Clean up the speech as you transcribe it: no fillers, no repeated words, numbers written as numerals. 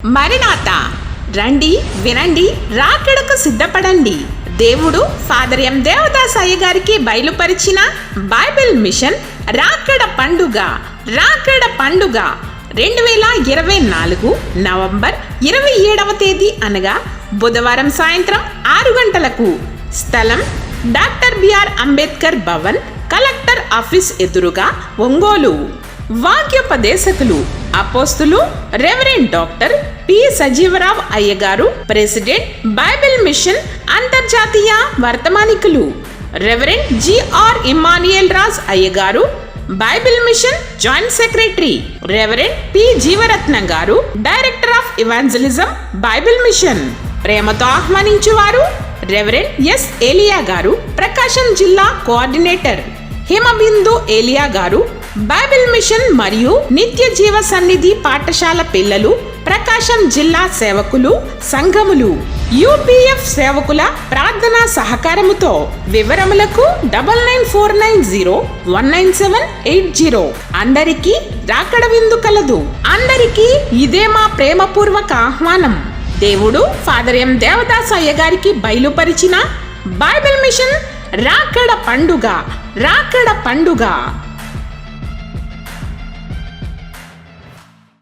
మరణాత రండి వినండి రాకడకు సిద్ధపడండి. దేవుడు ఫాదర్ ఎం దేవదాస్ అయ్య గారికి బయలుపరిచిన బైబిల్ మిషన్ రాకడ పండుగ 2024 నవంబర్ 27వ తేదీ అనగా బుధవారం సాయంత్రం 6 గంటలకు. స్థలం doctor BR Ambedkar Bhavan, collector office ఎదురుగా, ఒంగోలు. వాక్యోపదేశకులు అపోస్తులు రెవరెండ్ డాక్టర్ పి సజీవరావు అయ్య గారు, ప్రెసిడెంట్ బైబిల్ మిషన్ అంతర్జాతీయ వర్తమానికులు. రెవరెండ్ జిఆర్ ఇమ్మాన్యుయల్ రాజ్ అయ్య గారు, Bible Mission joint secretary. Reverend P Jeevaratnam గారు, director of evangelism Bible Mission. ప్రేమతో ఆహ్వానించువారు రెవరెండ్ ఎస్ ఏలియా గారు, ప్రకాశం జిల్లా కోఆర్డినేటర్. హిమబిందు ఏలియా గారు, బైబిల్ మిషన్ మరియు నిత్య జీవ సన్నిధి పాఠశాల పిల్లలు, ప్రకాశం జిల్లా సేవకులు, సంఘములు. యూపీఎఫ్ సేవకుల ప్రార్థనా సహకారముతో. వివరములకు 9949019780. అందరికీ రాకడ విందు కలదు. అందరికీ ఇదే మా ప్రేమపూర్వక ఆహ్వానం. దేవుడు ఫాదర్ ఎం దేవదాస్ అయ్య గారికి బయలుపరిచిన బైబిల్ మిషన్ రాకడ పండుగ.